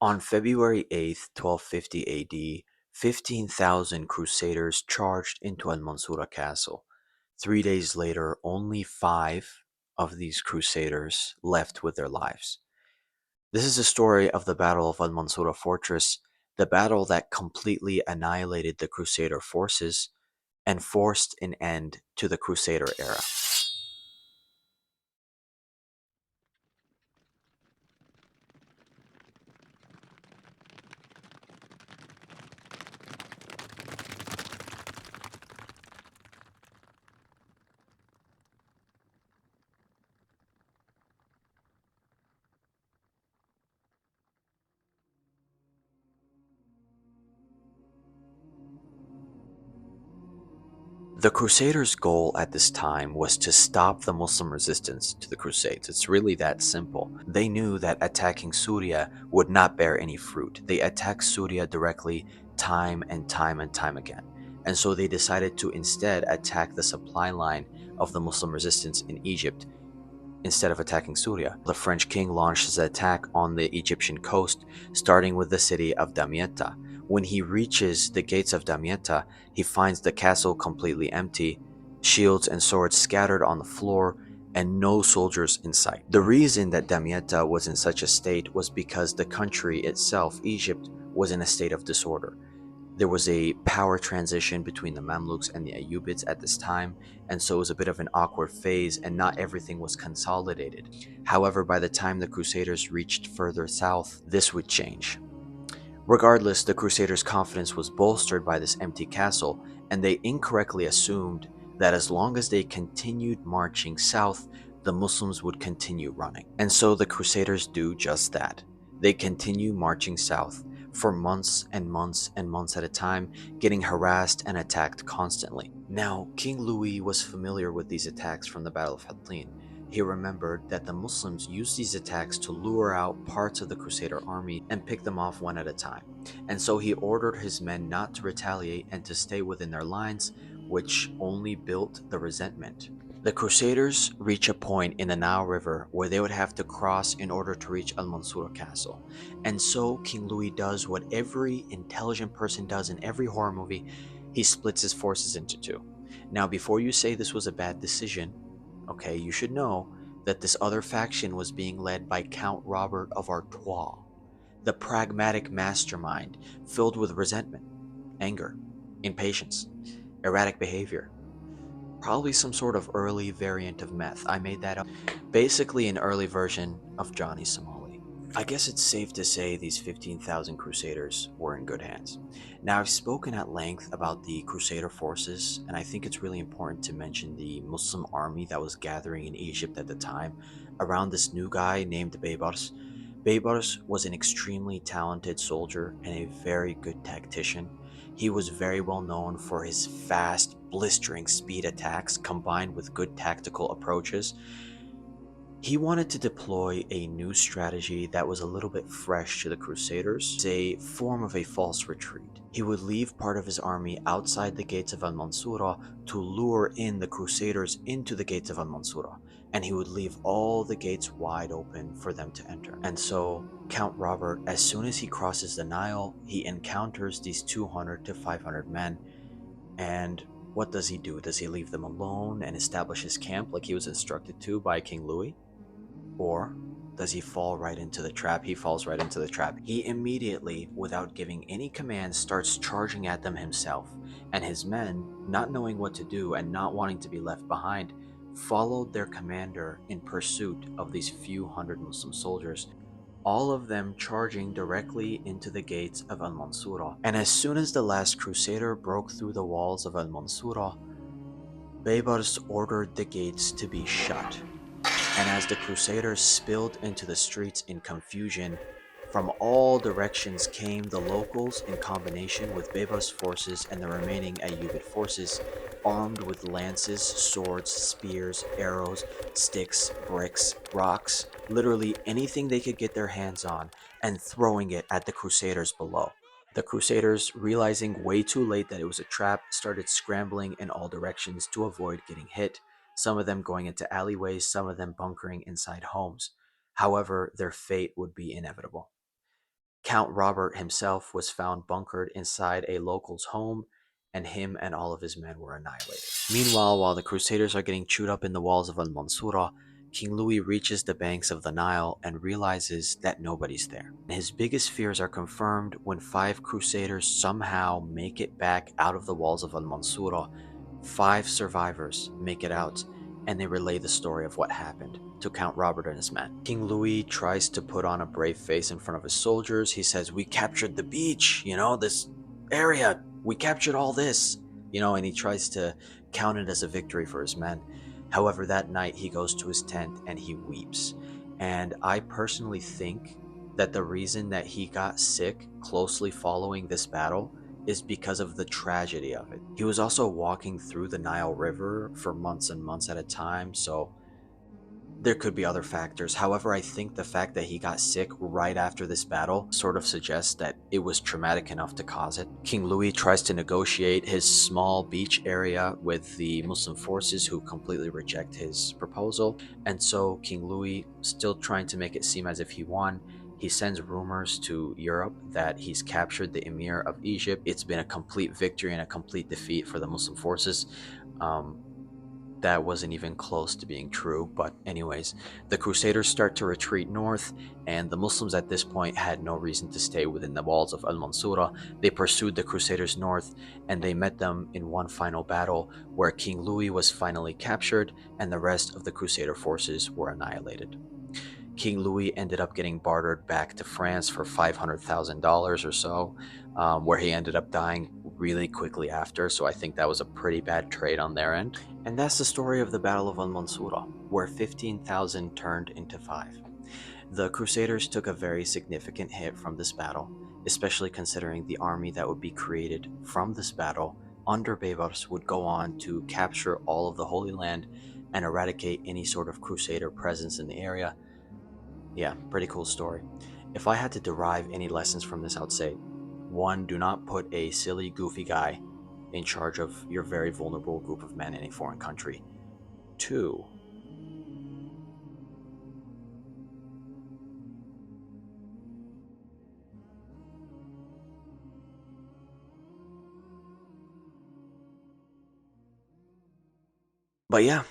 On February 8th, 1250 AD, 15,000 Crusaders charged into Al-Mansura castle. 3 days later, only five of these Crusaders left with their lives. This is the story of the Battle of Al-Mansura Fortress, the battle that completely annihilated the Crusader forces and forced an end to the Crusader era. The Crusaders' goal at this time was to stop the Muslim resistance to the Crusades. It's really that simple. They knew that attacking Syria would not bear any fruit. They attacked Syria directly time and time and time again. And so they decided to instead attack the supply line of the Muslim resistance in Egypt instead of attacking Syria. The French king launched his attack on the Egyptian coast, starting with the city of Damietta. When he reaches the gates of Damietta, he finds the castle completely empty, shields and swords scattered on the floor, and no soldiers in sight. The reason that Damietta was in such a state was because the country itself, Egypt, was in a state of disorder. There was a power transition between the Mamluks and the Ayyubids at this time, and so it was a bit of an awkward phase, and not everything was consolidated. However, by the time the Crusaders reached further south, this would change. Regardless, the Crusaders' confidence was bolstered by this empty castle, and they incorrectly assumed that as long as they continued marching south, the Muslims would continue running. And so the Crusaders do just that. They continue marching south for months and months and months at a time, getting harassed and attacked constantly. Now, King Louis was familiar with these attacks from the Battle of Hattin. He remembered that the Muslims used these attacks to lure out parts of the Crusader army and pick them off one at a time. And so he ordered his men not to retaliate and to stay within their lines, which only built the resentment. The Crusaders reach a point in the Nile River where they would have to cross in order to reach Al Mansura castle. And so King Louis does what every intelligent person does in every horror movie: he splits his forces into two. Now, before you say this was a bad decision, okay, you should know that this other faction was being led by Count Robert of Artois, the pragmatic mastermind filled with resentment, anger, impatience, erratic behavior. Probably some sort of early variant of meth. I made that up. Basically, an early version of Johnny Somali. I guess it's safe to say these 15,000 Crusaders were in good hands. Now, I've spoken at length about the Crusader forces, and I think it's really important to mention the Muslim army that was gathering in Egypt at the time around this new guy named Baybars. Baybars was an extremely talented soldier and a very good tactician. He was very well known for his fast, blistering speed attacks combined with good tactical approaches. He wanted to deploy a new strategy that was a little bit fresh to the Crusaders, a form of a false retreat. He would leave part of his army outside the gates of Al-Mansura to lure in the Crusaders into the gates of Al-Mansura, and he would leave all the gates wide open for them to enter. And so Count Robert, as soon as he crosses the Nile, he encounters these 200 to 500 men, and what does he do? Does he leave them alone and establish his camp like he was instructed to by King Louis? Or does he fall right into the trap? He falls right into the trap. He immediately, without giving any commands, starts charging at them himself. And his men, not knowing what to do and not wanting to be left behind, followed their commander in pursuit of these few hundred Muslim soldiers, all of them charging directly into the gates of Al Mansura. And as soon as the last crusader broke through the walls of Al Mansura, Baybars ordered the gates to be shut. And as the Crusaders spilled into the streets in confusion, from all directions came the locals in combination with Beba's forces and the remaining Ayyubid forces, armed with lances, swords, spears, arrows, sticks, bricks, rocks, literally anything they could get their hands on, and throwing it at the Crusaders below. The Crusaders, realizing way too late that it was a trap, started scrambling in all directions to avoid getting hit, some of them going into alleyways, some of them bunkering inside homes. However, their fate would be inevitable. Count Robert himself was found bunkered inside a local's home, and him and all of his men were annihilated. Meanwhile, while the Crusaders are getting chewed up in the walls of Al Mansura, King Louis reaches the banks of the Nile and realizes that nobody's there. His biggest fears are confirmed when 5 Crusaders somehow make it back out of the walls of Al Mansura. 5 survivors make it out, and they relay the story of what happened to Count Robert and his men. King Louis tries to put on a brave face in front of his soldiers. He says, "We captured the beach, this area. We captured all this," and he tries to count it as a victory for his men. However, that night he goes to his tent and he weeps. And I personally think that the reason that he got sick closely following this battle is because of the tragedy of it. He was also walking through the Nile River for months and months at a time, so there could be other factors. However, I think the fact that he got sick right after this battle sort of suggests that it was traumatic enough to cause it. King Louis tries to negotiate his small beach area with the Muslim forces, who completely reject his proposal. And so King Louis, still trying to make it seem as if he won, he sends rumors to Europe that he's captured the Emir of Egypt. It's been a complete victory and a complete defeat for the Muslim forces. Um, that wasn't even close to being true. But anyways, the Crusaders start to retreat north, and the Muslims at this point had no reason to stay within the walls of Al-Mansura. They pursued the Crusaders north, and they met them in one final battle where King Louis was finally captured and the rest of the Crusader forces were annihilated. King Louis ended up getting bartered back to France for $500,000 or so, where he ended up dying really quickly after. So I think that was a pretty bad trade on their end. And that's the story of the Battle of Al Mansura, where 15,000 turned into 5. The Crusaders took a very significant hit from this battle, especially considering the army that would be created from this battle under Baybars would go on to capture all of the Holy Land and eradicate any sort of Crusader presence in the area. Yeah, pretty cool story. If I had to derive any lessons from this, I would say 1, do not put a silly, goofy guy in charge of your very vulnerable group of men in a foreign country. 2, but yeah,